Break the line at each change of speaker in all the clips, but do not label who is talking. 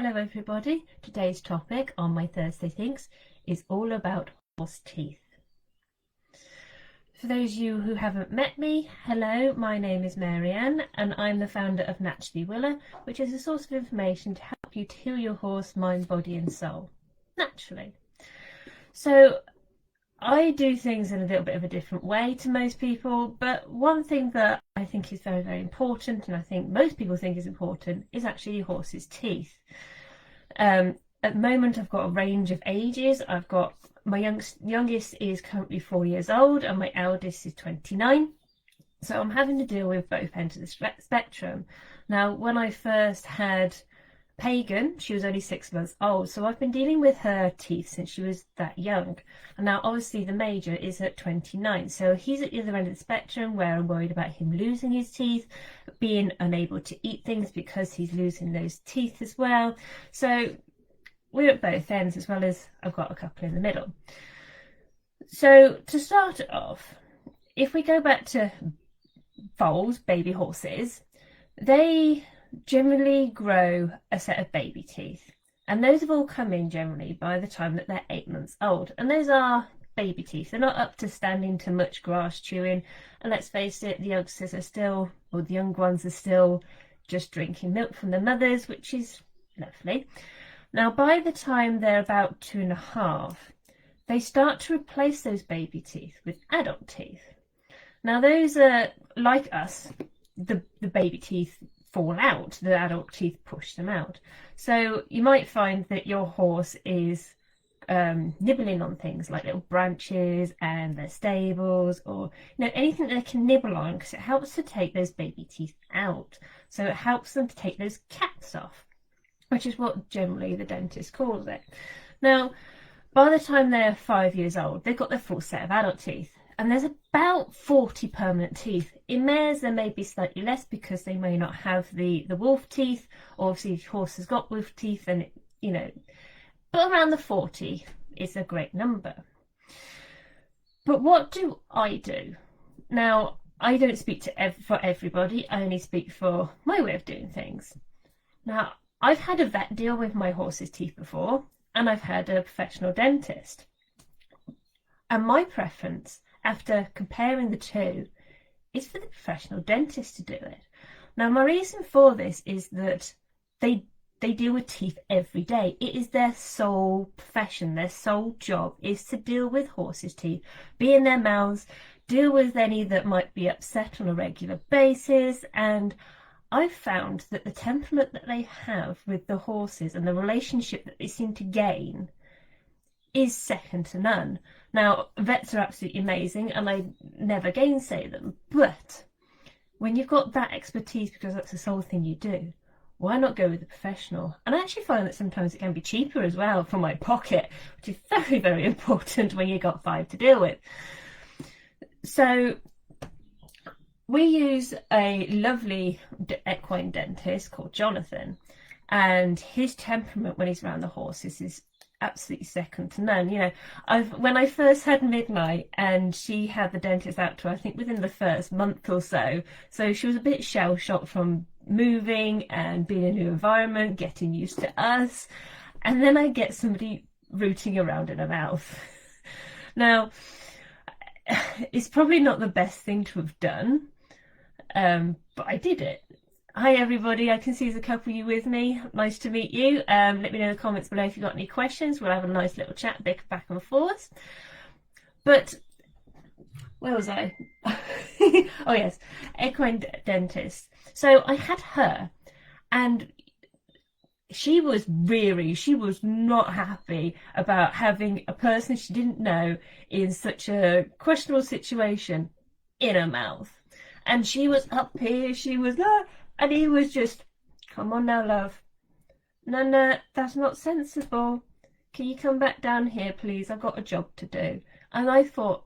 Hello everybody, today's topic on my Thursday Thinks is all about horse teeth. For those of you who haven't met me, hello, my name is Marianne and I'm the founder of Naturally Willer, which is a source of information to help you to heal your horse, mind, body and soul, naturally. So I do things in a little bit of a different way to most people, but one thing that I think is very, very important, and I think most people think is important, is actually your horse's teeth. At the moment I've got a range of ages. I've got my youngest is currently 4 years old and my eldest is 29. So I'm having to deal with both ends of the spectrum. Now, when I first had Pagan, she was only 6 months old, so I've been dealing with her teeth since she was that young. And now obviously the major is at 29, so he's at the other end of the spectrum where I'm worried about him losing his teeth, being unable to eat things because he's losing those teeth as well. So we're at both ends, as well as I've got a couple in the middle. So to start it off, if we go back to foals, baby horses, they generally grow a set of baby teeth, and those have all come in generally by the time that they're 8 months old, and those are baby teeth. They're not up to standing to much grass chewing, and let's face it, the youngsters are still, or the young ones are still just drinking milk from their mothers, which is lovely. Now by the time they're about 2.5, they start to replace those baby teeth with adult teeth. Now those are, like us, the baby teeth fall out, the adult teeth push them out. So you might find that your horse is nibbling on things like little branches and their stables, or anything that they can nibble on, because it helps to take those baby teeth out. So it helps them to take those caps off, which is what generally the dentist calls it. Now by the time they're 5 years old, they've got their full set of adult teeth. And there's about 40 permanent teeth. In mares, there may be slightly less because they may not have the wolf teeth, or obviously if your horse has got wolf teeth, then but around the 40 is a great number. But what do I do? Now, I don't speak for everybody, I only speak for my way of doing things. Now, I've had a vet deal with my horse's teeth before, and I've had a professional dentist. And my preference, after comparing the two, is for the professional dentist to do it. Now my reason for this is that they deal with teeth every day. It is their sole profession, their sole job is to deal with horses' teeth, be in their mouths, deal with any that might be upset on a regular basis. And I've found that the temperament that they have with the horses and the relationship that they seem to gain is second to none. Now, vets are absolutely amazing and I never gainsay them, but when you've got that expertise, because that's the sole thing you do, why not go with a professional? And I actually find that sometimes it can be cheaper as well for my pocket, which is very, very important when you've got 5 to deal with. So we use a lovely equine dentist called Jonathan, and his temperament when he's around the horses is absolutely second to none. When I first had Midnight, and she had the dentist out to her, I think within the first month or so she was a bit shell-shocked from moving and being in a new environment, getting used to us, and then I get somebody rooting around in her mouth. Now, it's probably not the best thing to have done, but I did it. Hi everybody, I can see there's a couple of you with me. Nice to meet you. Let me know in the comments below if you've got any questions. We'll have a nice little chat back and forth. But where was I? Oh yes, equine dentist. So I had her, and she was not happy about having a person she didn't know in such a questionable situation in her mouth. And she was up here, she was and he was just, come on now, love. No, that's not sensible. Can you come back down here, please? I've got a job to do. And I thought,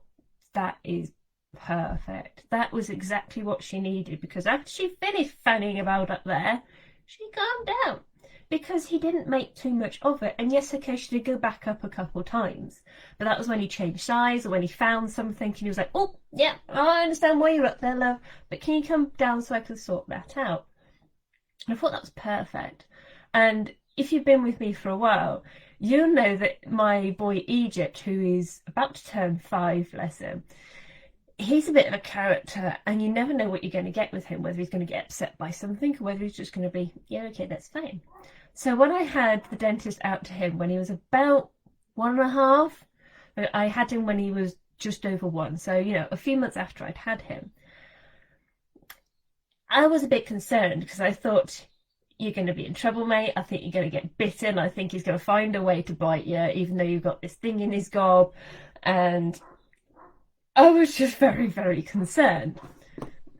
that is perfect. That was exactly what she needed, because after she finished fanning about up there, she calmed down. Because he didn't make too much of it. And yes, occasionally he'd go back up a couple times. But that was when he changed size, or when he found something and he was like, oh, yeah, I understand why you're up there, love. But can you come down so I can sort that out? And I thought that was perfect. And if you've been with me for a while, you'll know that my boy Egypt, who is about to turn 5, bless him, he's a bit of a character, and you never know what you're going to get with him, whether he's going to get upset by something or whether he's just going to be, yeah, okay, that's fine. So when I had the dentist out to him when he was about 1.5, I had him when he was just over 1, so a few months after I'd had him, I was a bit concerned because I thought, you're going to be in trouble, mate. I think you're going to get bitten. I think he's going to find a way to bite you, even though you've got this thing in his gob. And I was just very, very concerned.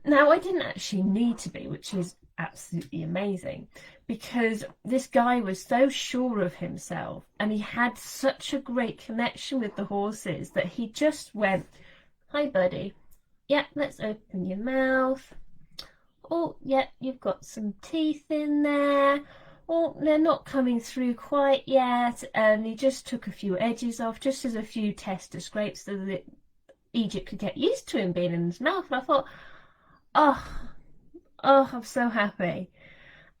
Now, I didn't actually need to be, which is absolutely amazing, because this guy was so sure of himself and he had such a great connection with the horses that he just went, hi, buddy. Yeah, let's open your mouth. Oh, yeah, you've got some teeth in there. Oh, they're not coming through quite yet. And he just took a few edges off, just as a few tester scrapes so that Egypt could get used to him being in his mouth. And I thought, oh, I'm so happy.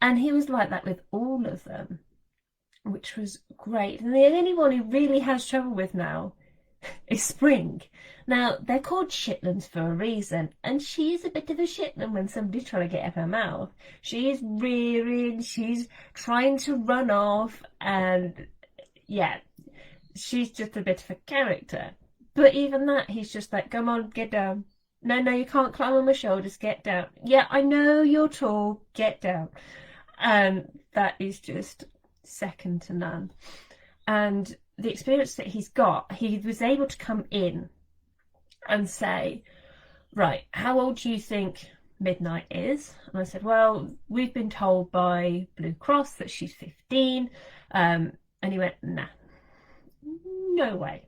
And he was like that with all of them, which was great. And the only one he really has trouble with now is Spring. Now, they're called Shetlands for a reason, and she is a bit of a Shetland when somebody's trying to get out of her mouth. She's rearing, she's trying to run off, and yeah, she's just a bit of a character. But even that, he's just like, come on, get down. No, you can't climb on my shoulders, get down. Yeah, I know you're tall, get down. And that is just second to none. And the experience that he's got, he was able to come in and say, right, how old do you think Midnight is? And I said, well, we've been told by Blue Cross that she's 15. And he went, nah, no way.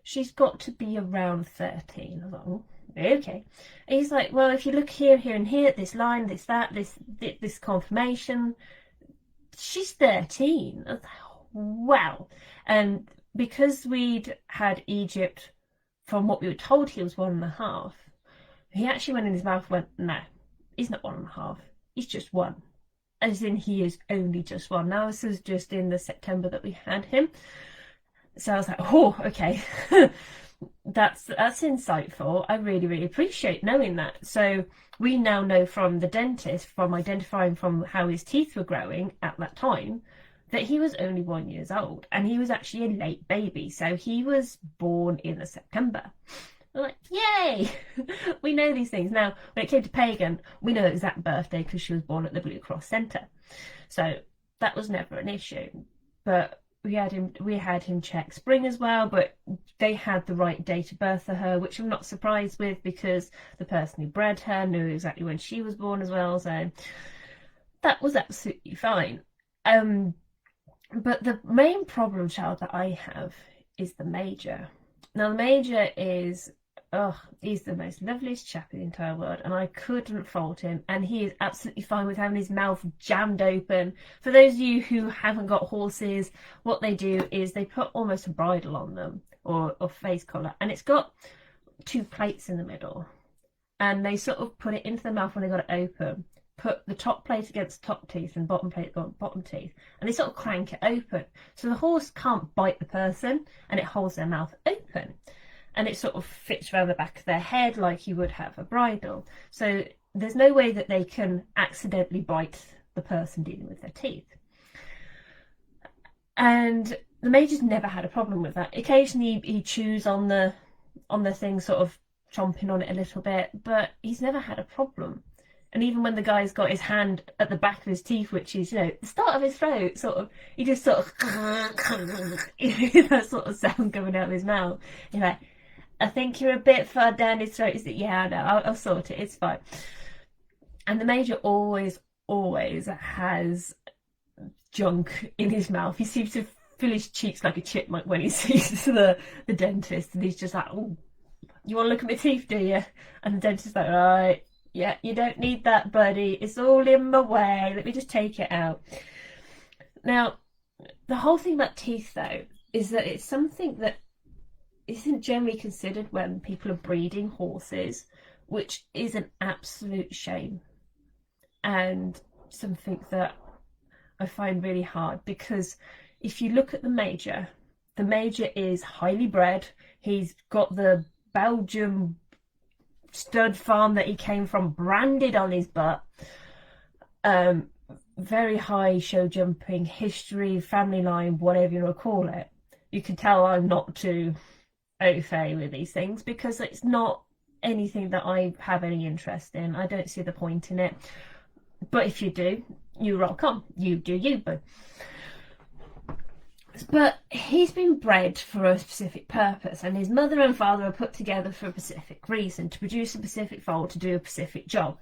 She's got to be around 13. I was like, oh, okay. And he's like, well, if you look here, here, and here, this line, this, that, this confirmation, she's 13. I was like, wow. And because we'd had Egypt, from what we were told he was 1.5, he actually went in his mouth and went, no, he's not 1.5, he's just 1. As in, he is only just 1. Now, this was just in the September that we had him. So I was like, oh, okay. That's insightful. I really, really appreciate knowing that. So we now know from the dentist, from identifying from how his teeth were growing at that time, that he was only 1 year old, and he was actually a late baby. So he was born in the September. I'm like, yay! We know these things. Now, when it came to Pagan, we know the exact birthday because she was born at the Blue Cross Centre. So that was never an issue. But we had him check Spring as well, but they had the right date of birth for her, which I'm not surprised with because the person who bred her knew exactly when she was born as well. So that was absolutely fine. But the main problem child that I have is the Major. Now, the Major is, he's the most loveliest chap in the entire world, and I couldn't fault him, and he is absolutely fine with having his mouth jammed open. For those of you who haven't got horses, what they do is they put almost a bridle on them, or face collar, and it's got 2 plates in the middle, and they sort of put it into the mouth when they got it open, put the top plate against top teeth and bottom plate against bottom teeth, and they sort of crank it open. So the horse can't bite the person, and it holds their mouth open. And it sort of fits around the back of their head like you would have a bridle. So there's no way that they can accidentally bite the person dealing with their teeth. And the Major's never had a problem with that. Occasionally he chews on the thing, sort of chomping on it a little bit, but he's never had a problem. And even when the guy's got his hand at the back of his teeth, which is, the start of his throat, sort of, he just sort of, that sort of sound coming out of his mouth. You're like, I think you're a bit far down his throat. Is it? Yeah, I know, I'll sort it, it's fine. And the Major always has junk in his mouth. He seems to fill his cheeks like a chipmunk when he sees the dentist, and he's just like, oh, you want to look at my teeth, do you? And the dentist's like, right. Yeah, you don't need that, buddy. It's all in my way. Let me just take it out. Now, the whole thing about teeth, though, is that it's something that isn't generally considered when people are breeding horses, which is an absolute shame. And something that I find really hard, because if you look at the major is highly bred. He's got the Belgium stud farm that he came from branded on his butt. Very high show jumping history, family line, whatever you want to call it. You can tell I'm not too au fait with these things, because it's not anything that I have any interest in. I don't see the point in it. But if you do, you rock on. You do you, boo. But he's been bred for a specific purpose, and his mother and father are put together for a specific reason, to produce a specific foal, to do a specific job.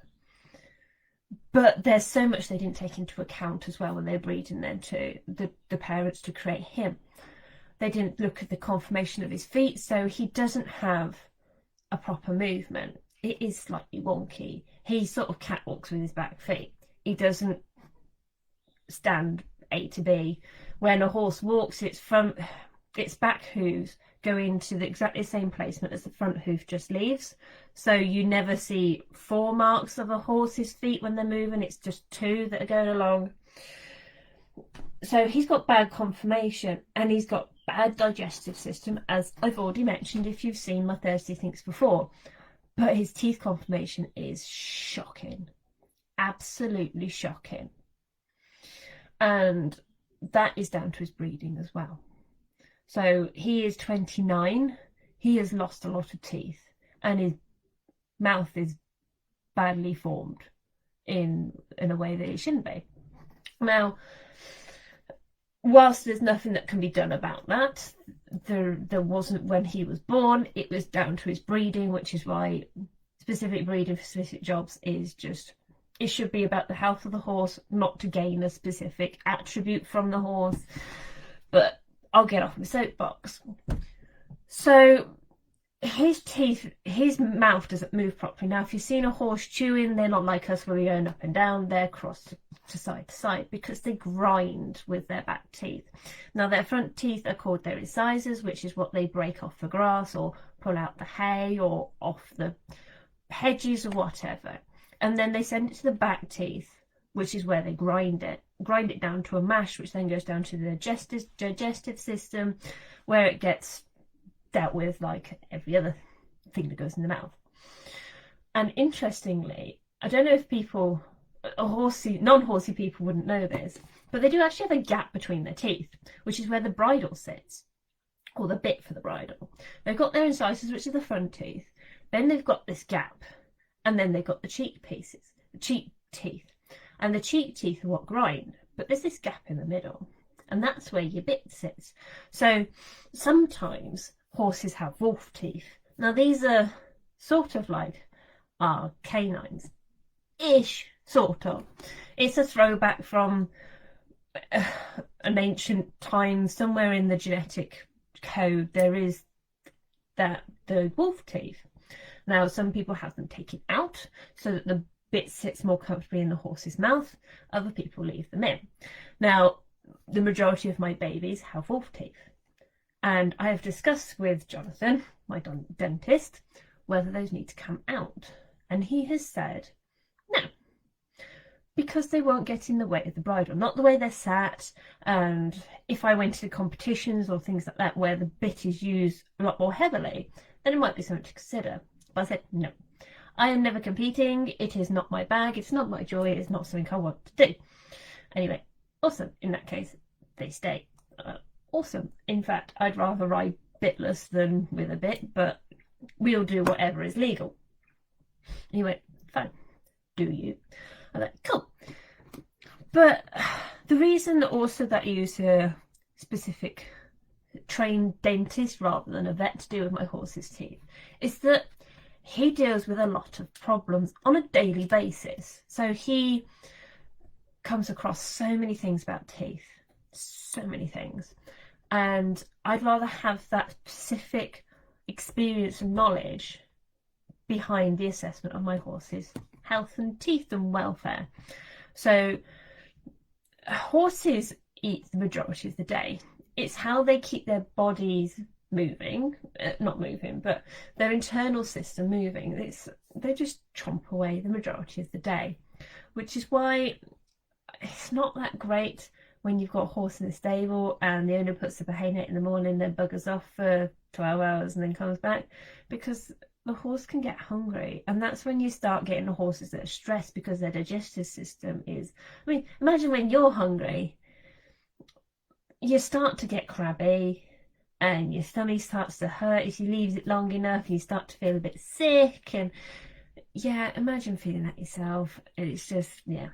But there's so much they didn't take into account as well when they're breeding them to the parents to create him. They didn't look at the conformation of his feet, so he doesn't have a proper movement. It is slightly wonky. He sort of catwalks with his back feet. He doesn't stand A to B. When a horse walks, its back hooves go into the exactly same placement as the front hoof just leaves. So you never see 4 marks of a horse's feet when they're moving. It's just 2 that are going along. So he's got bad conformation, and he's got bad digestive system, as I've already mentioned if you've seen my Thursday Thinks before. But his teeth conformation is shocking. Absolutely shocking. And that is down to his breeding as well. So he is 29. He has lost a lot of teeth, and his mouth is badly formed in a way that it shouldn't be. Now, whilst there's nothing that can be done about that, there wasn't when he was born. It was down to his breeding, which is why specific breeding for specific jobs is just, it should be about the health of the horse, not to gain a specific attribute from the horse. But I'll get off my soapbox. So his teeth, his mouth doesn't move properly. Now, if you've seen a horse chewing, they're not like us where we're going up and down. They're crossed to side, because they grind with their back teeth. Now, their front teeth are called their incisors, which is what they break off the grass or pull out the hay or off the hedges or whatever. And then they send it to the back teeth, which is where they grind it down to a mash, which then goes down to the digestive system, where it gets dealt with like every other thing that goes in the mouth. And interestingly, I don't know if people, non-horsey people wouldn't know this, but they do actually have a gap between their teeth, which is where the bridle sits, or the bit for the bridle. They've got their incisors, which are the front teeth. Then they've got this gap, and then they've got the cheek pieces, the cheek teeth. And the cheek teeth are what grind, but there's this gap in the middle, and that's where your bit sits. So sometimes horses have wolf teeth. Now, these are sort of like our canines-ish, sort of. It's a throwback from an ancient time. Somewhere in the genetic code there is the wolf teeth. Now, some people have them taken out so that the bit sits more comfortably in the horse's mouth. Other people leave them in. Now, the majority of my babies have wolf teeth, and I have discussed with Jonathan, my dentist, whether those need to come out, and he has said no, because they won't get in the way of the bridle, not the way they're sat. And if I went to competitions or things like that where the bit is used a lot more heavily, then it might be something to consider. But I said no, I am never competing. It is not my bag. It's not my joy. It's not something I want to do. Anyway, awesome. In that case, they stay. Awesome. In fact, I'd rather ride bitless than with a bit, but we'll do whatever is legal. He went, fine, do you? I'm like, cool. But the reason also that I use a specific trained dentist rather than a vet to deal with my horse's teeth is that he deals with a lot of problems on a daily basis. So he comes across so many things about teeth, so many things. And I'd rather have that specific experience and knowledge behind the assessment of my horse's health and teeth and welfare. So horses eat the majority of the day. It's how they keep their bodies moving, not moving, but their internal system moving. They just chomp away the majority of the day, which is why it's not that great when you've got a horse in the stable and the owner puts up a hay net in the morning, then buggers off for 12 hours and then comes back, because the horse can get hungry, and that's when you start getting the horses that are stressed because their digestive system is, I mean, imagine when you're hungry, you start to get crabby and your stomach starts to hurt if you leave it long enough, you start to feel a bit sick, and yeah, imagine feeling that yourself. It's just, yeah.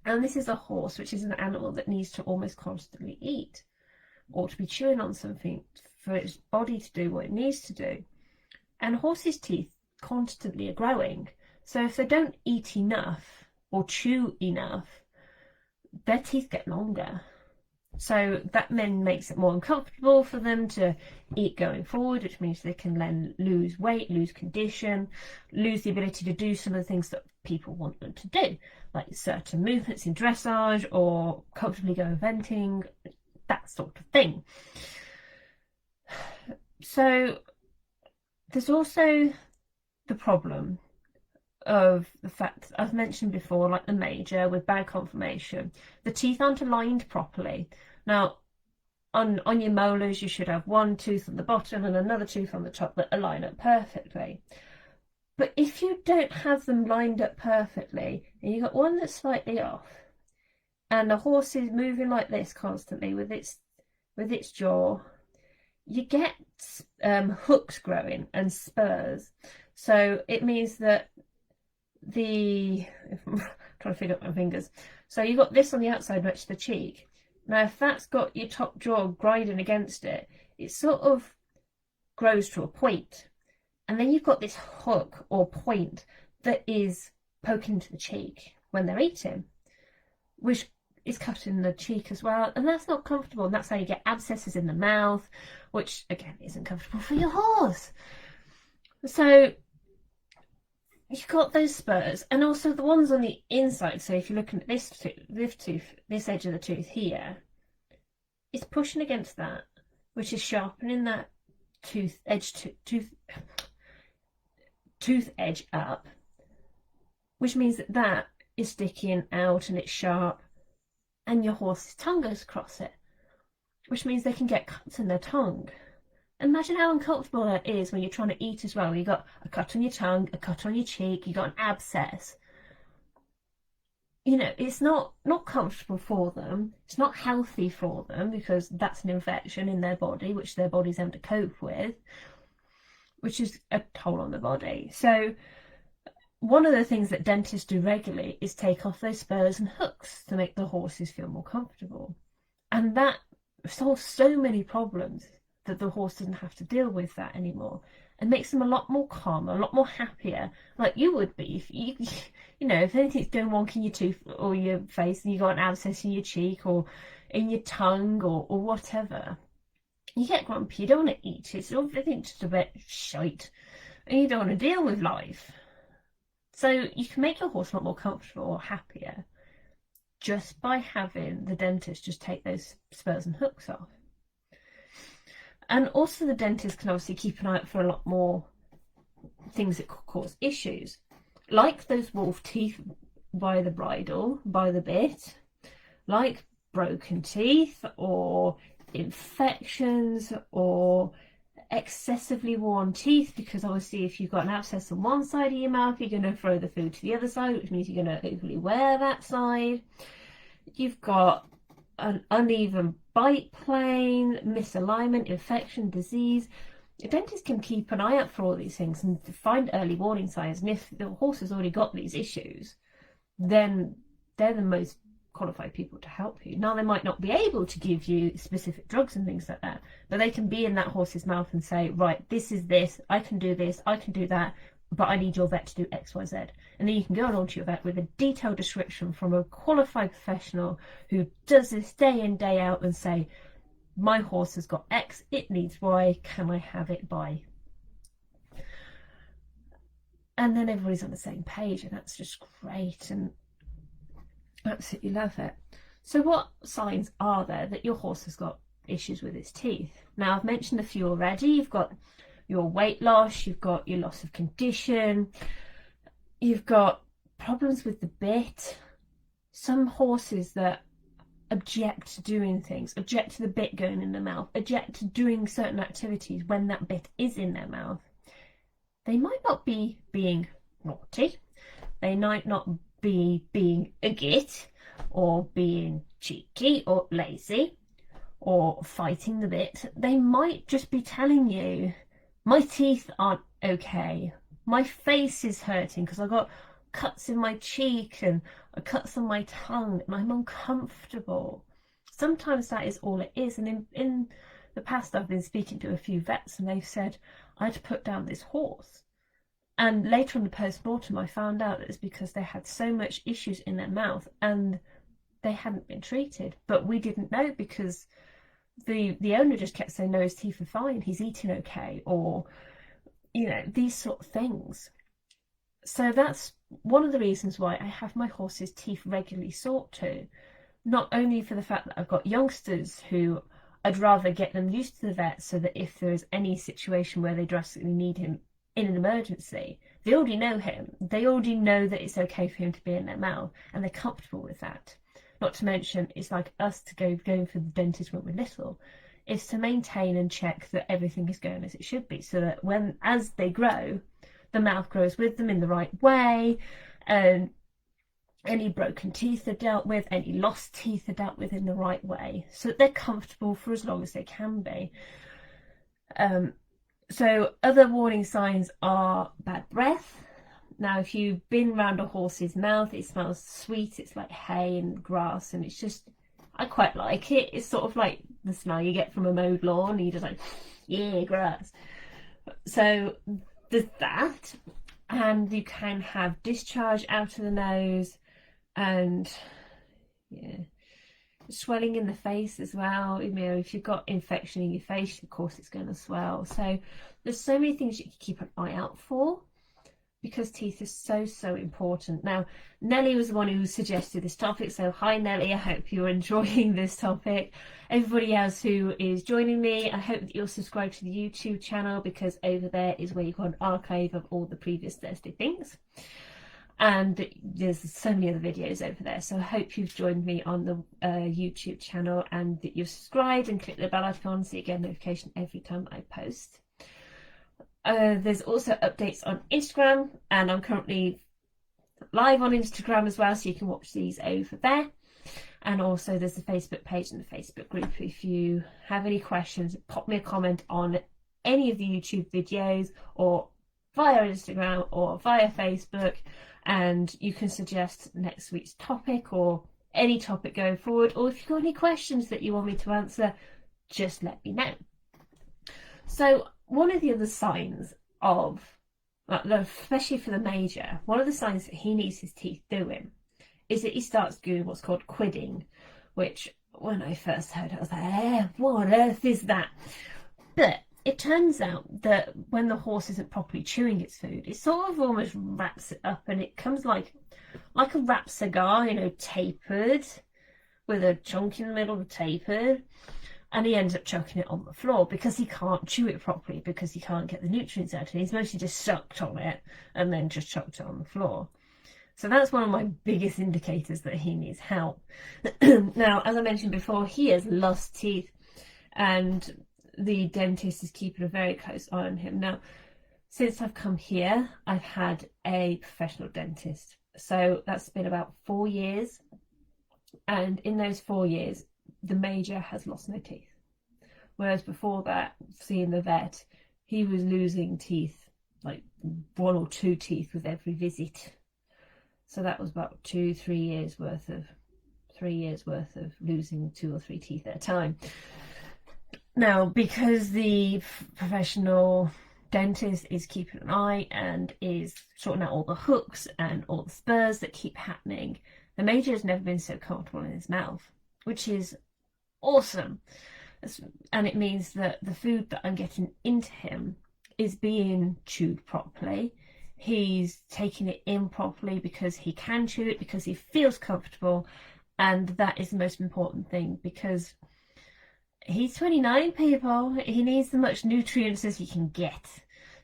And this is a horse, which is an animal that needs to almost constantly eat or to be chewing on something for its body to do what it needs to do. And horses' teeth constantly are growing. So if they don't eat enough or chew enough, their teeth get longer. So that then makes it more uncomfortable for them to eat going forward, which means they can then lose weight, lose condition, lose the ability to do some of the things that people want them to do, like certain movements in dressage or comfortably go eventing, that sort of thing. So there's also the problem of the fact, I've mentioned before, like the major with bad conformation, the teeth aren't aligned properly. Now, on your molars, you should have one tooth on the bottom and another tooth on the top that align up perfectly. But if you don't have them lined up perfectly, and you've got one that's slightly off, and the horse is moving like this constantly with its jaw, you get hooks growing and spurs. So it means that I'm trying to figure out my fingers. So you've got this on the outside next to the cheek. Now, if that's got your top jaw grinding against it, it sort of grows to a point. And then you've got this hook or point that is poking into the cheek when they're eating, which is cutting the cheek as well. And that's not comfortable. And that's how you get abscesses in the mouth, which, again, isn't comfortable for your horse. So you've got those spurs, and also the ones on the inside. So if you're looking at this tooth, this edge of the tooth here, it's pushing against that, which is sharpening that tooth edge up, which means that that is sticking out and it's sharp, and your horse's tongue goes across it, which means they can get cuts in their tongue. Imagine how uncomfortable that is when you're trying to eat as well. You've got a cut on your tongue, a cut on your cheek, you've got an abscess. You know, it's not comfortable for them. It's not healthy for them, because that's an infection in their body, which their body's having to cope with, which is a toll on the body. So one of the things that dentists do regularly is take off those spurs and hooks to make the horses feel more comfortable. And that solves so many problems, that the horse doesn't have to deal with that anymore, and makes them a lot more calmer, a lot more happier, like you would be if if anything's going wonk in your tooth or your face and you got an abscess in your cheek or in your tongue or whatever. You get grumpy, you don't want to eat, it's everything just a bit shite, and you don't want to deal with life. So you can make your horse a lot more comfortable or happier just by having the dentist just take those spurs and hooks off. And also the dentist can obviously keep an eye out for a lot more things that could cause issues, like those wolf teeth by the bridle, by the bit, like broken teeth or infections or excessively worn teeth, because obviously if you've got an abscess on one side of your mouth, you're going to throw the food to the other side, which means you're going to overly wear that side. You've got an uneven bite plane, misalignment, infection, disease. A dentist can keep an eye out for all these things and find early warning signs. And if the horse has already got these issues, then they're the most qualified people to help you. Now, they might not be able to give you specific drugs and things like that, but they can be in that horse's mouth and say, right, this is this, I can do this, I can do that, but I need your vet to do X, Y, Z. And then you can go along to your vet with a detailed description from a qualified professional who does this day in, day out, and say, my horse has got X, it needs Y, can I have it by? And then everybody's on the same page, and that's just great, and absolutely love it. So what signs are there that your horse has got issues with its teeth? Now, I've mentioned a few already. You've got your weight loss, you've got your loss of condition, you've got problems with the bit, some horses that object to doing things, object to the bit going in their mouth, object to doing certain activities when that bit is in their mouth, they might not be being naughty, they might not be being a git or being cheeky or lazy or fighting the bit. They might just be telling you, my teeth aren't okay, my face is hurting because I got cuts in my cheek and cuts on my tongue and I'm uncomfortable. Sometimes that is all it is. And in the past I've been speaking to a few vets and they've said, I'd put down this horse. And later on the post-mortem I found out that it's because they had so much issues in their mouth and they hadn't been treated. But we didn't know because the owner just kept saying, no, his teeth are fine, he's eating okay, or, you know, these sort of things. So that's one of the reasons why I have my horse's teeth regularly sought to. Not only for the fact that I've got youngsters who I'd rather get them used to the vet so that if there's any situation where they drastically need him in an emergency, they already know him. They already know that it's okay for him to be in their mouth and they're comfortable with that. Not to mention, it's like us to going for the dentist when we're little. It's to maintain and check that everything is going as it should be, so that as they grow, the mouth grows with them in the right way, and any broken teeth are dealt with, any lost teeth are dealt with in the right way, so that they're comfortable for as long as they can be. So other warning signs are bad breath. Now, if you've been around a horse's mouth, it smells sweet. It's like hay and grass, and it's just, I quite like it. It's sort of like the smell you get from a mowed lawn. You're just like, yeah, grass. So there's that, and you can have discharge out of the nose, and yeah, swelling in the face as well. You know, if you've got infection in your face, of course it's going to swell. So there's so many things you can keep an eye out for, because teeth are so important. Now, Nellie was the one who suggested this topic, so hi Nellie, I hope you're enjoying this topic. Everybody else who is joining me, I hope that you'll subscribe to the YouTube channel, because over there is where you've got an archive of all the previous Thursday things. And there's so many other videos over there, so I hope you've joined me on the YouTube channel and that you've subscribed and clicked the bell icon so you get a notification every time I post. There's also updates on Instagram, and I'm currently live on Instagram as well, so you can watch these over there. And also there's the Facebook page and the Facebook group. If you have any questions, pop me a comment on any of the YouTube videos, or via Instagram or via Facebook, and you can suggest next week's topic or any topic going forward, or if you've got any questions that you want me to answer, just let me know. So one of the other signs of, especially for the major, one of the signs that he needs his teeth doing is that he starts doing what's called quidding, which when I first heard it, I was like, what on earth is that? But it turns out that when the horse isn't properly chewing its food, it sort of almost wraps it up, and it comes like a wrapped cigar, you know, tapered, with a chunk in the middle, tapered. And he ends up chucking it on the floor because he can't chew it properly, because he can't get the nutrients out of it. He's mostly just sucked on it and then just chucked it on the floor. So that's one of my biggest indicators that he needs help. Now, as I mentioned before, he has lost teeth, and the dentist is keeping a very close eye on him. Now, since I've come here, I've had a professional dentist. So that's been about 4 years. And in those 4 years, the major has lost no teeth. Whereas before that, seeing the vet, he was losing teeth, like 1 or 2 teeth with every visit. So that was about 3 years worth of losing 2 or 3 teeth at a time. Now, because the professional dentist is keeping an eye and is sorting out all the hooks and all the spurs that keep happening, the major has never been so comfortable in his mouth, which is awesome. And it means that the food that I'm getting into him is being chewed properly. He's taking it in properly because he can chew it, because he feels comfortable, and that is the most important thing, because he's 29, people. He needs as much nutrients as he can get.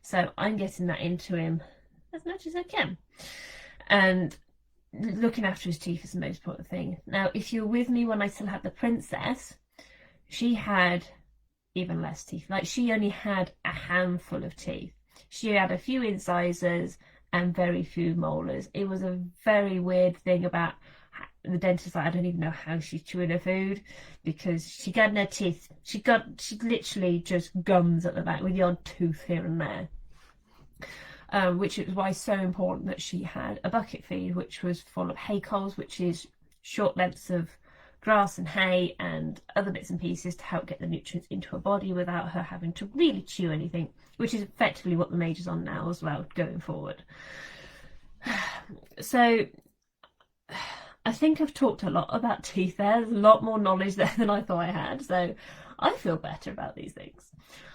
So I'm getting that into him as much as I can. And looking after his teeth is the most important thing. Now, if you're with me when I still had the princess, she had even less teeth. Like, she only had a handful of teeth. She had a few incisors and very few molars. It was a very weird thing about the dentist. I don't even know how she's chewing her food, because she got in her teeth. She literally just gums at the back with the odd tooth here and there. Which is why it's so important that she had a bucket feed, which was full of hay coals, which is short lengths of grass and hay and other bits and pieces to help get the nutrients into her body without her having to really chew anything, which is effectively what the Major's on now as well, going forward. So I think I've talked a lot about teeth there. There's a lot more knowledge there than I thought I had, so I feel better about these things.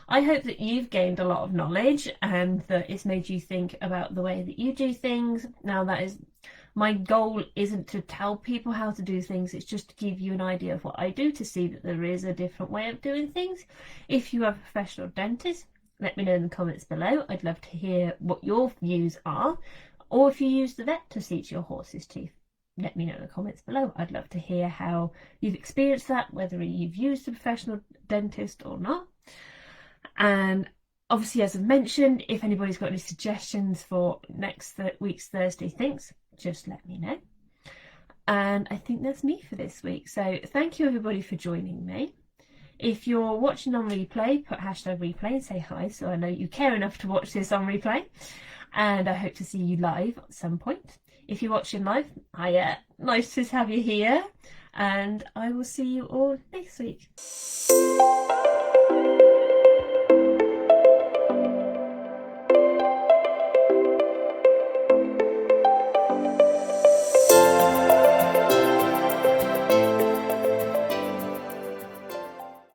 I hope that you've gained a lot of knowledge and that it's made you think about the way that you do things. Now, that is, my goal isn't to tell people how to do things, it's just to give you an idea of what I do, to see that there is a different way of doing things. If you have a professional dentist, let me know in the comments below. I'd love to hear what your views are. Or if you use the vet to see to your horse's teeth, let me know in the comments below. I'd love to hear how you've experienced that, whether you've used a professional dentist or not. And obviously, as I've mentioned, if anybody's got any suggestions for next week's Thursday Thinks, just let me know. And I think that's me for this week. So thank you everybody for joining me. If you're watching on replay, put #replay and say hi, so I know you care enough to watch this on replay. And I hope to see you live at some point. If you're watching live, hiya, nice to have you here. And I will see you all next week.